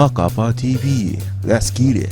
마카파 TV, Let's get it.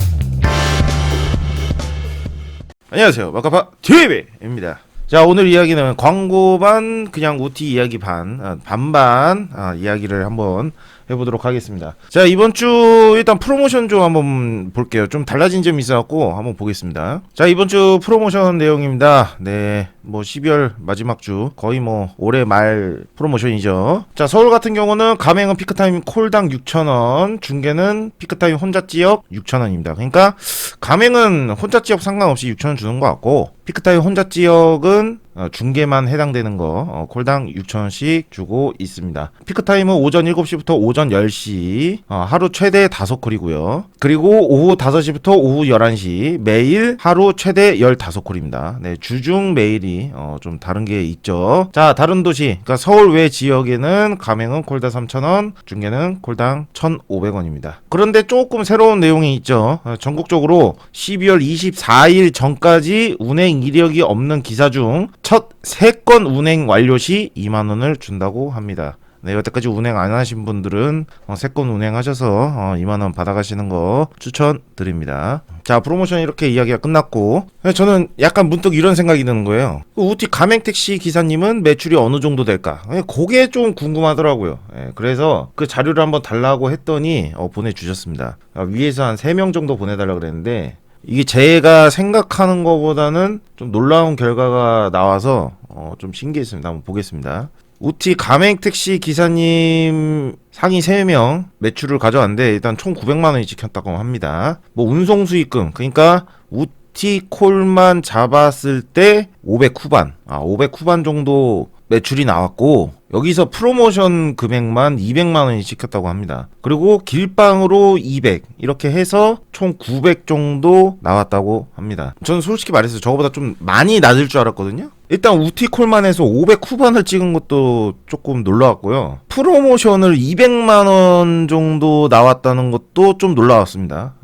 안녕하세요, 마카파 TV입니다. 자, 오늘 이야기는 광고 반 그냥 OT 이야기 반반 이야기를 한번 해보도록 하겠습니다. 자, 이번 주 일단 프로모션 좀 한번 볼게요. 좀 달라진 점이 있어갖고 한번 보겠습니다. 자, 이번 주 프로모션 내용입니다. 네, 뭐 12월 마지막 주 거의 뭐 올해 말 프로모션이죠. 자, 서울 같은 경우는 가맹은 피크타임 콜당 6,000원, 중계는 피크타임 혼자 지역 6,000원입니다. 그러니까 가맹은 혼자 지역 상관없이 6,000원 주는 것 같고, 피크타임 혼자 지역은 중계만 해당되는 거 콜당 6,000원씩 주고 있습니다. 피크타임은 오전 7시부터 오전 10시 하루 최대 5콜이고요. 그리고 오후 5시부터 오후 11시 매일 하루 최대 15콜입니다. 네, 주중 매일이 좀 다른 게 있죠. 자, 다른 도시, 그러니까 서울 외 지역에는 가맹은 콜당 3,000원, 중계는 콜당 1,500원입니다. 그런데 조금 새로운 내용이 있죠. 전국적으로 12월 24일 전까지 운행 이력이 없는 기사 중 첫 3건 운행 완료 시 2만원을 준다고 합니다. 네, 여태까지 운행 안 하신 분들은 3건 운행하셔서 2만원 받아가시는 거 추천드립니다. 자, 프로모션 이렇게 이야기가 끝났고, 저는 약간 문득 이런 생각이 드는 거예요. 우티 가맹택시 기사님은 매출이 어느 정도 될까? 그게 좀 궁금하더라고요. 그래서 그 자료를 한번 달라고 했더니 보내주셨습니다. 위에서 한 3명 정도 보내달라고 그랬는데, 이게 제가 생각하는 것보다는 좀 놀라운 결과가 나와서 좀 신기했습니다. 한번 보겠습니다. 우티 가맹택시 기사님 상위 3명 매출을 가져왔는데 일단 총 900만원이 찍혔다고 합니다. 뭐 운송 수익금, 그러니까 우티 콜만 잡았을 때 500 후반, 500 후반 정도 매출이 나왔고, 여기서 프로모션 금액만 200만원이 찍혔다고 합니다. 그리고 길빵으로 200 이렇게 해서 총 900 정도 나왔다고 합니다. 저는 솔직히 말해서 저거보다 좀 많이 낮을 줄 알았거든요. 일단 우티콜만 해서 500 후반을 찍은 것도 조금 놀라웠고요. 프로모션을 200만원 정도 나왔다는 것도 좀 놀라웠습니다.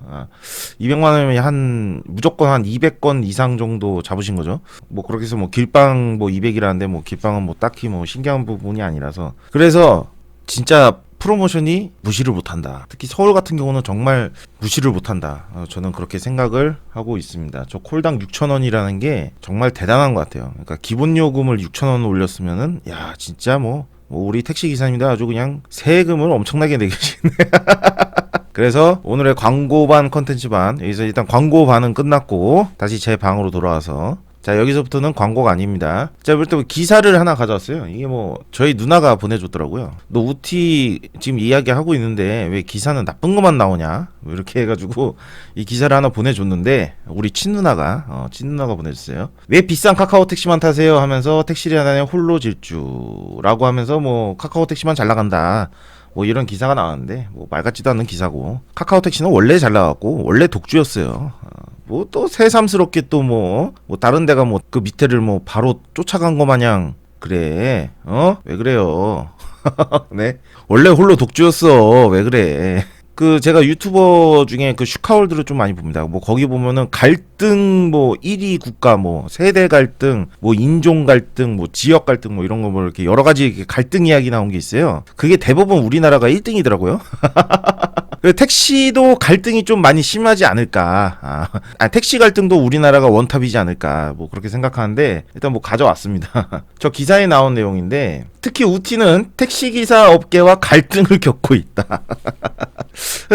200만원이면 무조건 한 200건 이상 정도 잡으신 거죠. 뭐 그렇게 해서 뭐 길빵 뭐 200이라는데 뭐 길빵은 뭐 딱히 뭐 신기한 부분이 아니라서, 그래서 진짜 프로모션이 무시를 못한다. 특히 서울 같은 경우는 정말 무시를 못한다. 저는 그렇게 생각을 하고 있습니다. 저 콜당 6,000원이라는 게 정말 대단한 것 같아요. 그러니까 기본 요금을 6,000원 올렸으면은 야, 진짜 뭐 우리 택시 기사님들 아주 그냥 세금을 엄청나게 내계시네. 그래서 오늘의 광고 반 컨텐츠 반, 여기서 일단 광고 반은 끝났고 다시 제 방으로 돌아와서, 자, 여기서부터는 광고가 아닙니다. 자, 일단 기사를 하나 가져왔어요. 이게 뭐 저희 누나가 보내줬더라고요. 너 우티 지금 이야기하고 있는데 왜 기사는 나쁜 것만 나오냐, 뭐 이렇게 해가지고 이 기사를 하나 보내줬는데, 우리 친누나가 보내줬어요. 왜 비싼 카카오 택시만 타세요 하면서 택시를 하나에 홀로 질주라고 하면서 뭐 카카오 택시만 잘 나간다, 뭐 이런 기사가 나왔는데, 뭐 말 같지도 않는 기사고, 카카오 택시는 원래 잘 나왔고 원래 독주였어요. 뭐 또 새삼스럽게 또 뭐 다른 데가 뭐 그 밑에를 뭐 바로 쫓아간 거 마냥 그래. 왜 그래요? 네, 원래 홀로 독주였어. 왜 그래? 그 제가 유튜버 중에 그 슈카월드를 좀 많이 봅니다. 뭐 거기 보면은 갈등, 뭐 1위 국가, 뭐 세대 갈등, 뭐 인종 갈등, 뭐 지역 갈등, 뭐 이런 거 뭐 이렇게 여러 가지 갈등 이야기 나온 게 있어요. 그게 대부분 우리나라가 1등이더라고요. 택시도 갈등이 좀 많이 심하지 않을까. 택시 갈등도 우리나라가 원탑이지 않을까. 뭐 그렇게 생각하는데, 일단 뭐 가져왔습니다. 저 기사에 나온 내용인데, 특히 우티는 택시기사 업계와 갈등을 겪고 있다.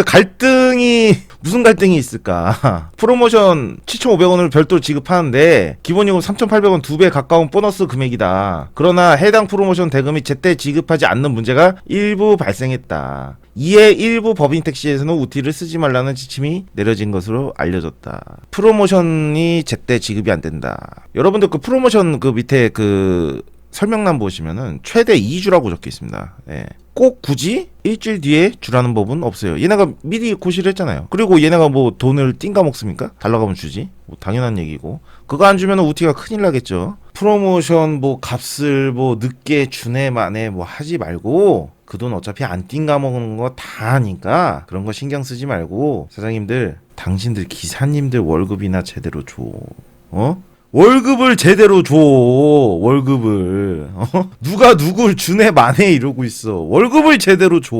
갈등이 무슨 갈등이 있을까? 프로모션 7,500원을 별도로 지급하는데 기본 요금 3,800원 2배 가까운 보너스 금액이다. 그러나 해당 프로모션 대금이 제때 지급하지 않는 문제가 일부 발생했다. 이에 일부 법인 택시에서는 우티를 쓰지 말라는 지침이 내려진 것으로 알려졌다. 프로모션이 제때 지급이 안 된다. 여러분들 그 프로모션 그 밑에 그 설명란 보시면은 최대 2주라고 적혀 있습니다. 네. 꼭 굳이 일주일 뒤에 주라는 법은 없어요. 얘네가 미리 고시를 했잖아요. 그리고 얘네가 뭐 돈을 띵가 먹습니까? 달라가면 주지. 뭐 당연한 얘기고. 그거 안 주면 우티가 큰일 나겠죠. 프로모션 뭐 값을 뭐 늦게 주네 마네 뭐 하지 말고, 그 돈 어차피 안 띵가 먹는 거 다 아니까 그런 거 신경 쓰지 말고, 사장님들 당신들 기사님들 월급이나 제대로 줘. 월급을 제대로 줘. 월급을. 누가 누굴 주네 마네 이러고 있어. 월급을 제대로 줘.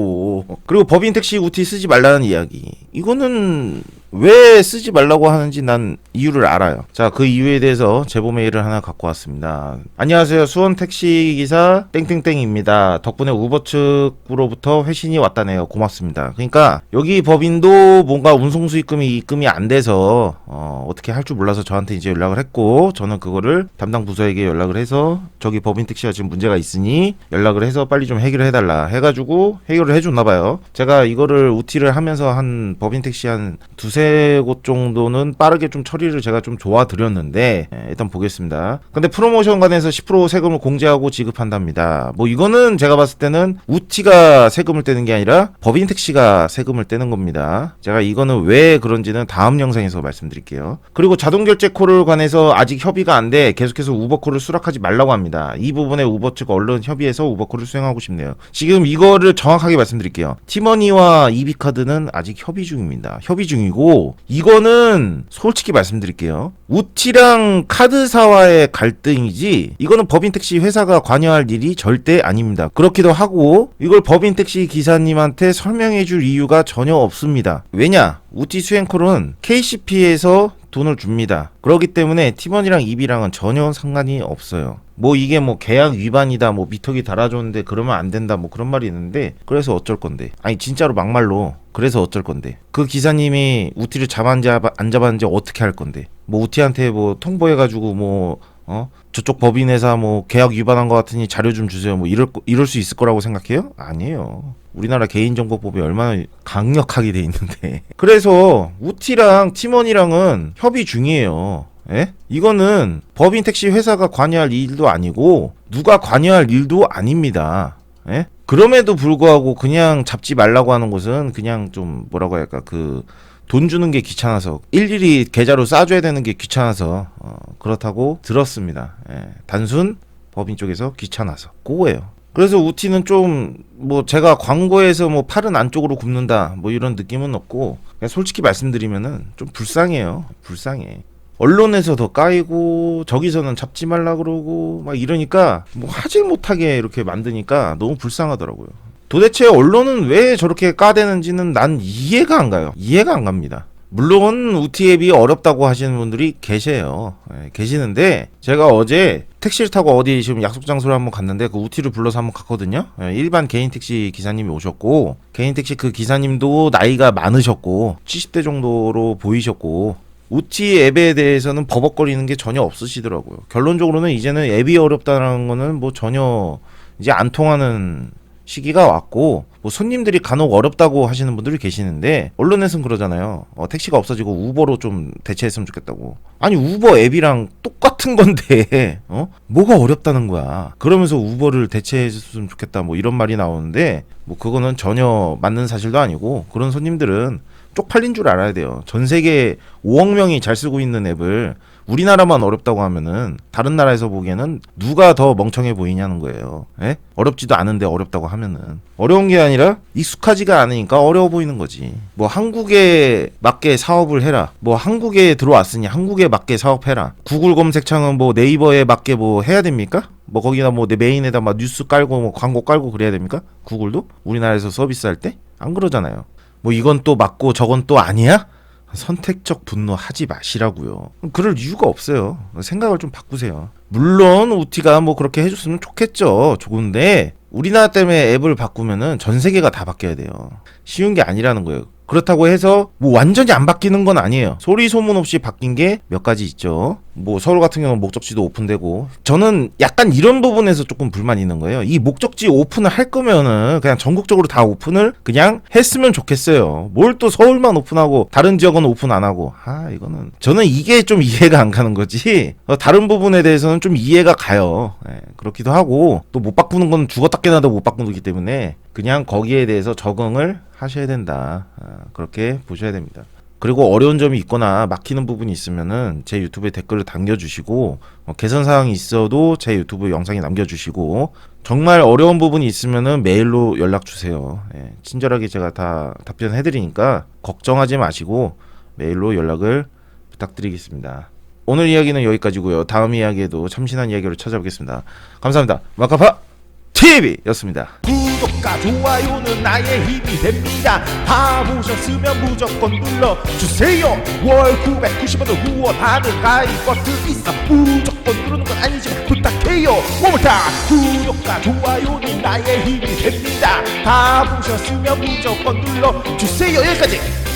그리고 법인 택시 우티 쓰지 말라는 이야기. 이거는 왜 쓰지 말라고 하는지 난 이유를 알아요. 자, 그 이유에 대해서 제보 메일을 하나 갖고 왔습니다. 안녕하세요. 수원 택시기사 땡땡땡입니다. 덕분에 우버 측으로부터 회신이 왔다네요. 고맙습니다. 그러니까 여기 법인도 뭔가 운송 수익금이 입금이 안 돼서 어떻게 할 줄 몰라서 저한테 이제 연락을 했고, 저는 그거를 담당 부서에게 연락을 해서 저기 법인 택시가 지금 문제가 있으니 연락을 해서 빨리 좀 해결을 해달라 해가지고 해결을 해줬나봐요. 제가 이거를 우티를 하면서 한 법인 택시 한 두세 곳 정도는 빠르게 좀 처리를 제가 좀 도와드렸는데, 일단 보겠습니다. 근데 프로모션관에서 10% 세금을 공제하고 지급한답니다. 뭐 이거는 제가 봤을 때는 우티가 세금을 떼는 게 아니라 법인 택시가 세금을 떼는 겁니다. 제가 이거는 왜 그런지는 다음 영상에서 말씀드릴게요. 그리고 자동결제콜을 관해서 아직 협의가 안 돼 계속해서 우버콜을 수락하지 말라고 합니다. 이 부분에 우버 측 언론 협의해서 우버콜을 수행하고 싶네요. 지금 이거를 정확하게 말씀드릴게요. 티머니와 이비카드는 아직 협의 중입니다. 협의 중이고, 이거는 솔직히 말씀드릴게요. 우티랑 카드사와의 갈등이지 이거는 법인택시 회사가 관여할 일이 절대 아닙니다. 그렇기도 하고 이걸 법인택시 기사님한테 설명해 줄 이유가 전혀 없습니다. 왜냐? 우티 수행콜은 KCP에서 돈을 줍니다. 그렇기 때문에 티머니랑 이비랑은 전혀 상관이 없어요. 뭐 이게 뭐 계약 위반이다, 뭐 미터기 달아줬는데 그러면 안 된다, 뭐 그런 말이 있는데, 그래서 어쩔 건데. 아니 진짜로 막말로 그래서 어쩔 건데. 그 기사님이 우티를 안 잡았는지 어떻게 할 건데. 뭐 우티한테 뭐 통보해가지고 뭐 저쪽 법인회사 뭐 계약 위반한 것 같으니 자료 좀 주세요, 뭐 이럴 수 있을 거라고 생각해요? 아니에요. 우리나라 개인정보법이 얼마나 강력하게 돼 있는데. 그래서 우티랑 티머니랑은 협의 중이에요. 예? 이거는 법인 택시 회사가 관여할 일도 아니고 누가 관여할 일도 아닙니다. 예? 그럼에도 불구하고 그냥 잡지 말라고 하는 것은 그냥 좀 뭐라고 할까, 돈 주는 게 귀찮아서, 일일이 계좌로 싸줘야 되는 게 귀찮아서 그렇다고 들었습니다. 예. 단순 법인 쪽에서 귀찮아서 그거예요. 그래서 우티는 좀 뭐 제가 광고에서 뭐 팔은 안쪽으로 굽는다 뭐 이런 느낌은 없고, 그냥 솔직히 말씀드리면은 좀 불쌍해요. 불쌍해. 언론에서 더 까이고 저기서는 잡지 말라 그러고 막 이러니까 뭐 하지 못하게 이렇게 만드니까 너무 불쌍하더라고요. 도대체 언론은 왜 저렇게 까대는지는 난 이해가 안 가요. 이해가 안 갑니다. 물론 우티 앱이 어렵다고 하시는 분들이 계세요. 계시는데 제가 어제 택시를 타고 어디 지금 약속 장소를 한번 갔는데 그 우티를 불러서 한번 갔거든요. 일반 개인 택시 기사님이 오셨고, 개인 택시 그 기사님도 나이가 많으셨고 70대 정도로 보이셨고, 우티 앱에 대해서는 버벅거리는 게 전혀 없으시더라고요. 결론적으로는 이제는 앱이 어렵다는 거는 뭐 전혀 이제 안 통하는 시기가 왔고, 뭐 손님들이 간혹 어렵다고 하시는 분들이 계시는데 언론에서는 그러잖아요. 택시가 없어지고 우버로 좀 대체했으면 좋겠다고. 아니 우버 앱이랑 똑같은 건데 뭐가 어렵다는 거야. 그러면서 우버를 대체했으면 좋겠다 뭐 이런 말이 나오는데, 뭐 그거는 전혀 맞는 사실도 아니고, 그런 손님들은 쪽팔린 줄 알아야 돼요. 전 세계 5억 명이 잘 쓰고 있는 앱을 우리나라만 어렵다고 하면은 다른 나라에서 보기에는 누가 더 멍청해 보이냐는 거예요. 예? 어렵지도 않은데 어렵다고 하면은 어려운 게 아니라 익숙하지가 않으니까 어려워 보이는 거지. 뭐 한국에 맞게 사업을 해라. 뭐 한국에 들어왔으니 한국에 맞게 사업해라. 구글 검색창은 뭐 네이버에 맞게 뭐 해야 됩니까? 뭐 거기다 뭐 내 메인에다 막 뉴스 깔고 뭐 광고 깔고 그래야 됩니까? 구글도 우리나라에서 서비스할 때 안 그러잖아요. 뭐 이건 또 맞고 저건 또 아니야? 선택적 분노하지 마시라고요. 그럴 이유가 없어요. 생각을 좀 바꾸세요. 물론 우티가 뭐 그렇게 해줬으면 좋겠죠. 좋은데 우리나라 때문에 앱을 바꾸면은 전 세계가 다 바뀌어야 돼요. 쉬운 게 아니라는 거예요. 그렇다고 해서 뭐 완전히 안 바뀌는 건 아니에요. 소리 소문 없이 바뀐 게 몇 가지 있죠. 뭐 서울 같은 경우는 목적지도 오픈되고, 저는 약간 이런 부분에서 조금 불만이 있는 거예요. 이 목적지 오픈을 할 거면은 그냥 전국적으로 다 오픈을 그냥 했으면 좋겠어요. 뭘 또 서울만 오픈하고 다른 지역은 오픈 안 하고. 이거는 저는 이게 좀 이해가 안 가는 거지. 다른 부분에 대해서는 좀 이해가 가요. 그렇기도 하고, 또 못 바꾸는 건 죽었다 깨나도 못 바꾸기 때문에 그냥 거기에 대해서 적응을 하셔야 된다. 그렇게 보셔야 됩니다. 그리고 어려운 점이 있거나 막히는 부분이 있으면은 제 유튜브에 댓글을 남겨주시고, 개선 사항이 있어도 제 유튜브 영상에 남겨주시고, 정말 어려운 부분이 있으면은 메일로 연락 주세요. 친절하게 제가 다 답변해드리니까 걱정하지 마시고 메일로 연락을 부탁드리겠습니다. 오늘 이야기는 여기까지고요. 다음 이야기에도 참신한 이야기로 찾아뵙겠습니다. 감사합니다. 마카파 TV였습니다. 구독과 좋아요는 나의 힘이 됩니다. 다 보셨으면 무조건 눌러주세요. 월 990원을 후원하는 가입 버튼 있어. 무조건 누르는 건 아니지만 부탁해요. 모물타 구독과 좋아요는 나의 힘이 됩니다. 다 보셨으면 무조건 눌러주세요. 여기까지.